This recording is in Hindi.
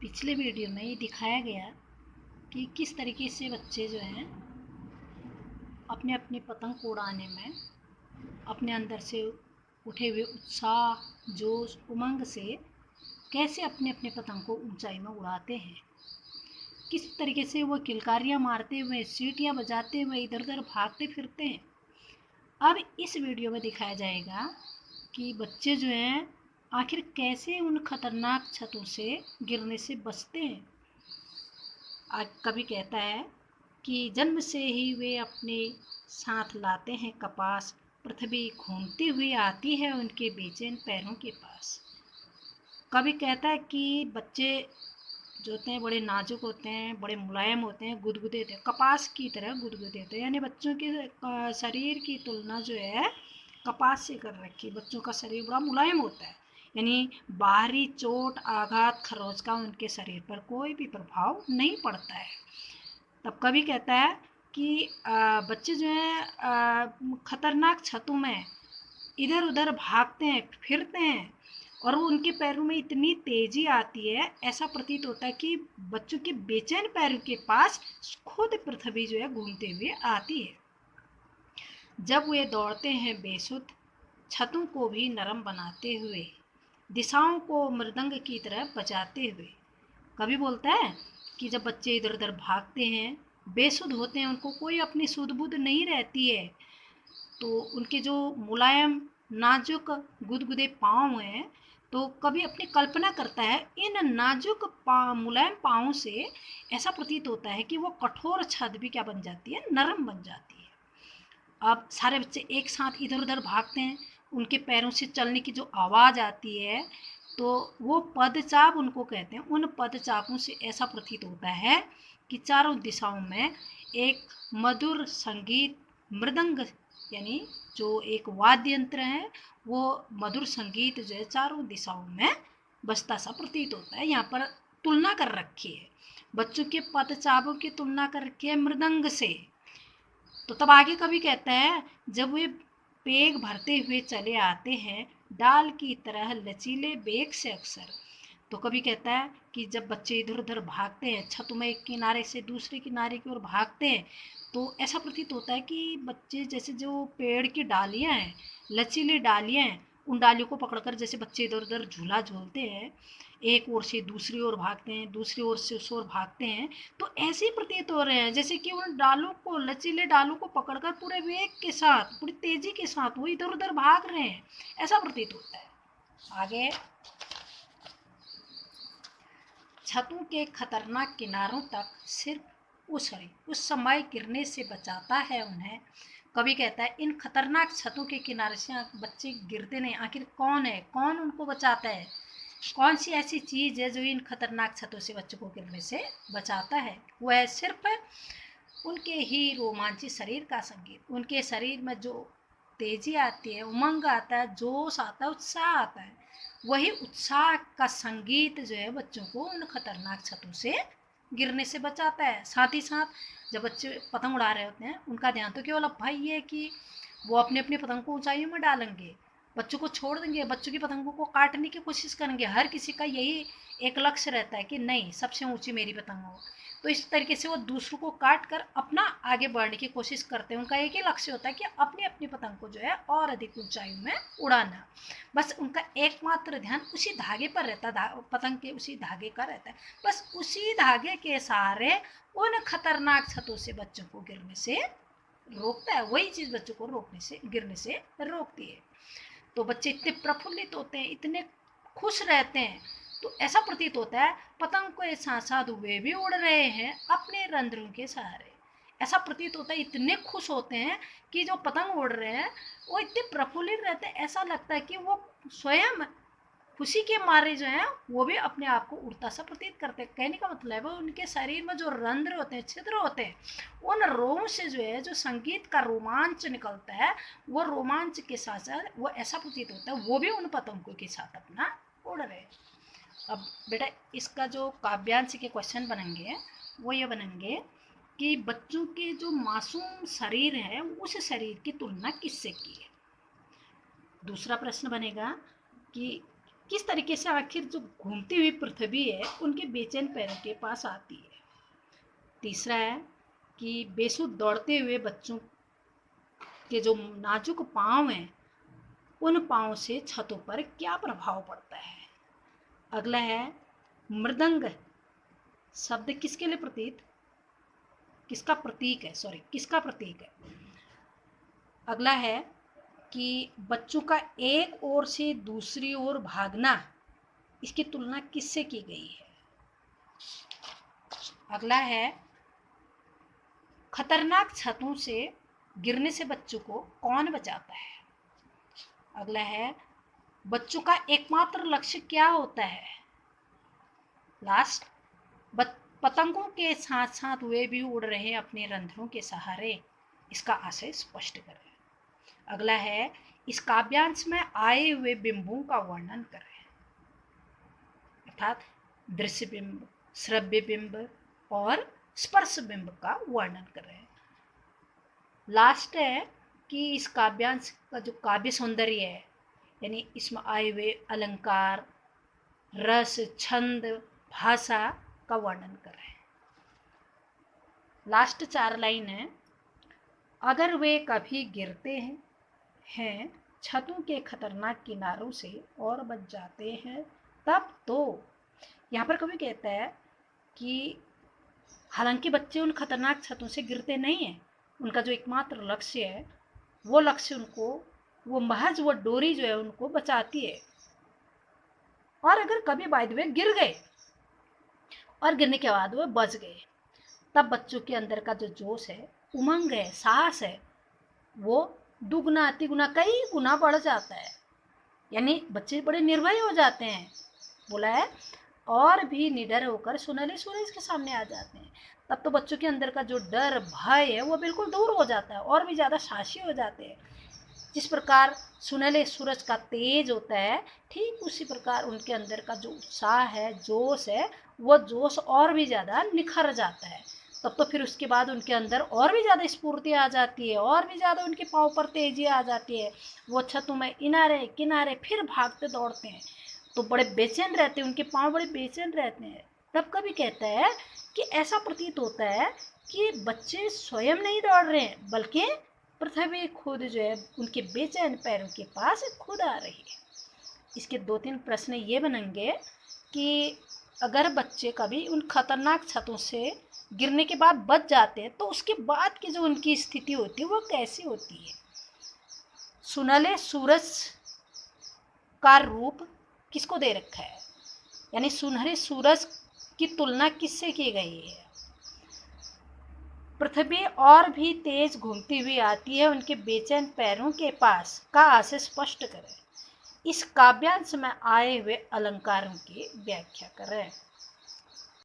पिछले वीडियो में ये दिखाया गया कि किस तरीके से बच्चे जो हैं अपने अपने पतंग को उड़ाने में अपने अंदर से उठे हुए उत्साह, जोश, उमंग से कैसे अपने अपने पतंग को ऊंचाई में उड़ाते हैं। किस तरीके से वो किलकारियाँ मारते हुए, सीटियाँ बजाते हुए इधर उधर भागते फिरते हैं। अब इस वीडियो में दिखाया जाएगा कि बच्चे जो हैं आखिर कैसे उन खतरनाक छतों से गिरने से बचते हैं। कवि कहता है कि जन्म से ही वे अपने साथ लाते हैं कपास, पृथ्वी घूमती हुई आती है उनके बेचैन पैरों के पास। कवि कहता है कि बच्चे जो होते हैं बड़े नाजुक होते हैं, बड़े मुलायम होते हैं, गुदगुदे होते हैं, कपास की तरह गुदगुदे होते हैं। यानी बच्चों के शरीर की तुलना जो है कपास से कर रखी है। बच्चों का शरीर बड़ा मुलायम होता है, यानी बाहरी चोट, आघात, खरोच का उनके शरीर पर कोई भी प्रभाव नहीं पड़ता है। तब कवि कहता है कि बच्चे जो हैं खतरनाक छतों में इधर उधर भागते हैं, फिरते हैं और वो उनके पैरों में इतनी तेजी आती है, ऐसा प्रतीत होता है कि बच्चों के बेचैन पैरों के पास खुद पृथ्वी जो है घूमते हुए आती है। जब वे दौड़ते हैं बेसुध, छतों को भी नरम बनाते हुए, दिशाओं को मृदंग की तरह बजाते हुए। कवि बोलता है कि जब बच्चे इधर उधर भागते हैं, बेसुध होते हैं, उनको कोई अपनी सुध बुध नहीं रहती है, तो उनके जो मुलायम नाजुक गुदगुदे पाँव हैं, तो कभी अपनी कल्पना करता है इन नाजुक मुलायम पाँव से ऐसा प्रतीत होता है कि वो कठोर छत भी क्या बन जाती है, नरम बन जाती है। अब सारे बच्चे एक साथ इधर उधर भागते हैं, उनके पैरों से चलने की जो आवाज़ आती है, तो वो पदचाप उनको कहते हैं। उन पदचापों से ऐसा प्रतीत होता है कि चारों दिशाओं में एक मधुर संगीत, मृदंग यानी जो एक वाद्य यंत्र है, वो मधुर संगीत जो है चारों दिशाओं में बजता सा प्रतीत होता है। यहाँ पर तुलना कर रखी है, बच्चों के पदचापों की तुलना कर रखी है मृदंग से। तो तब आगे कवि कहता है, जब वे पेग भरते हुए चले आते हैं डाल की तरह लचीले बेग से अक्सर। तो कवि कहता है कि जब बच्चे इधर उधर भागते हैं, छत में एक किनारे से दूसरे किनारे की ओर भागते हैं, तो ऐसा प्रतीत होता है कि बच्चे जैसे जो पेड़ की डालियां हैं, लचीली डालियां हैं, उन डालियों को पकड़कर जैसे बच्चे इधर उधर झूला झूलते हैं, एक ओर से दूसरी ओर भागते हैं, दूसरी ओर से उस ओर भागते हैं, तो ऐसे ही प्रतीत हो रहे हैं जैसे कि उन डालों को, लचीले डालों को पकड़कर पूरे वेग के साथ, पूरी तेजी के साथ वो इधर उधर भाग रहे हैं, ऐसा प्रतीत होता है। आगे, छतों के खतरनाक किनारों तक सिर्फ उस समय गिरने से बचाता है उन्हें। कवि कहता है इन खतरनाक छतों के किनारे से बच्चे गिरते नहीं। आखिर कौन है, कौन उनको बचाता है, कौन सी ऐसी चीज़ है जो इन खतरनाक छतों से बच्चों को गिरने से बचाता है? वह है सिर्फ उनके ही रोमांची शरीर का संगीत। उनके शरीर में जो तेजी आती है, उमंग आता है, जोश आता है, उत्साह आता है, वही उत्साह का संगीत जो है बच्चों को उन खतरनाक छतों से गिरने से बचाता है। साथ ही साथ जब बच्चे पतंग उड़ा रहे होते हैं, उनका ध्यान तो केवल अब भाई ये है कि वो अपने अपनी पतंग को ऊंचाइयों में डालेंगे, बच्चों को छोड़ देंगे, बच्चों की पतंगों को काटने की कोशिश करेंगे। हर किसी का यही एक लक्ष्य रहता है कि नहीं, सबसे ऊंची मेरी पतंग हो। तो इस तरीके से वो दूसरों को काट कर अपना आगे बढ़ने की कोशिश करते हैं। उनका एक ही लक्ष्य होता है कि अपनी अपनी पतंग को जो है और अधिक ऊंचाई में उड़ाना। बस उनका एकमात्र ध्यान उसी धागे पर रहता है, पतंग के उसी धागे का रहता है। बस उसी धागे के सहारे उन खतरनाक छतों से बच्चों को गिरने से रोकता है। वही चीज़ बच्चों को गिरने से रोकती है। तो बच्चे इतने प्रफुल्लित होते हैं, इतने खुश रहते हैं, तो ऐसा प्रतीत होता है पतंग के साथ साथ वे भी उड़ रहे हैं अपने रंध्रों के सहारे। ऐसा प्रतीत होता है, इतने खुश होते हैं कि जो पतंग उड़ रहे हैं वो इतने प्रफुल्लित रहते हैं, ऐसा लगता है कि वो स्वयं खुशी के मारे जो है वो भी अपने आप को उड़ता सा प्रतीत करते हैं। कहने का मतलब है उनके शरीर में जो रंध्र होते हैं, छिद्र होते हैं, उन रोमों से जो है जो संगीत का रोमांच निकलता है, वो रोमांच के साथ साथ वो ऐसा प्रतीत होता है वो भी उन पतंगों के साथ अपना उड़ रहे हैं। अब बेटा इसका जो काव्यांश के क्वेश्चन बनेंगे वो ये बनेंगे कि बच्चों के जो मासूम शरीर है उस शरीर की तुलना किससे की है। दूसरा प्रश्न बनेगा कि किस तरीके से आखिर जो घूमती हुई पृथ्वी है उनके बेचैन पैरों के पास आती है। तीसरा है कि बेसुध दौड़ते हुए बच्चों के जो नाजुक पांव हैं उन पांव से छतों पर क्या प्रभाव पड़ता है। अगला है मृदंग शब्द किसके लिए किसका प्रतीक है। अगला है कि बच्चों का एक ओर से दूसरी ओर भागना, इसकी तुलना किससे की गई है। अगला है खतरनाक छतों से गिरने से बच्चों को कौन बचाता है। अगला है बच्चों का एकमात्र लक्ष्य क्या होता है। लास्ट, पतंगों के साथ साथ वे भी उड़ रहे अपने रंध्रों के सहारे, इसका आशय स्पष्ट करें। अगला है इस काव्यांश में आए हुए बिंबों का वर्णन करें, अर्थात दृश्य बिंब, श्रव्य बिंब और स्पर्श बिंब का वर्णन करें। लास्ट है कि इस काव्यांश का जो काव्य सौंदर्य है, यानी इसमें आए हुए अलंकार, रस, छंद, भाषा का वर्णन करें। लास्ट 4 लाइन है, अगर वे कभी गिरते हैं छतों के खतरनाक किनारों से और बच जाते हैं तब तो। यहाँ पर कवि कहता है कि हालांकि बच्चे उन खतरनाक छतों से गिरते नहीं हैं, उनका जो एकमात्र लक्ष्य है वो लक्ष्य उनको, वो महज वो डोरी जो है उनको बचाती है। और अगर कभी बाय द वे गिर गए और गिरने के बाद वो बच गए, तब बच्चों के अंदर का जो जोश है, उमंग है, साहस है, वो दुगुना तिगुना कई गुना बढ़ जाता है। यानी बच्चे बड़े निर्भय हो जाते हैं। बोला है और भी निडर होकर सुनहले सूरज के सामने आ जाते हैं। तब तो बच्चों के अंदर का जो डर भय है वो बिल्कुल दूर हो जाता है और भी ज़्यादा साहसी हो जाते हैं। जिस प्रकार सुनहले सूरज का तेज होता है, ठीक उसी प्रकार उनके अंदर का जो उत्साह है, जोश है, वो जोश और भी ज़्यादा निखर जाता है। तब तो फिर उसके बाद उनके अंदर और भी ज़्यादा स्फूर्ति आ जाती है, और भी ज़्यादा उनके पाँव पर तेजी आ जाती है। वो छतों में इनारे किनारे फिर भागते दौड़ते हैं, तो बड़े बेचैन रहते हैं, उनके पाँव बड़े बेचैन रहते हैं। तब कभी कहता है कि ऐसा प्रतीत होता है कि बच्चे स्वयं नहीं दौड़ रहे हैं, बल्कि पृथ्वी खुद जो है उनके बेचैन पैरों के पास खुद आ रही है। इसके 2-3 प्रश्न ये बनेंगे कि अगर बच्चे कभी उन खतरनाक छतों से गिरने के बाद बच जाते हैं तो उसके बाद की जो उनकी स्थिति होती है वो कैसी होती है। सुनहले सूरज का रूप किसको दे रखा है, यानी सुनहरे सूरज की तुलना किससे की गई है। पृथ्वी और भी तेज घूमती हुई आती है उनके बेचैन पैरों के पास का आशय स्पष्ट करें। इस काव्यांश में आए हुए अलंकारों की व्याख्या करें।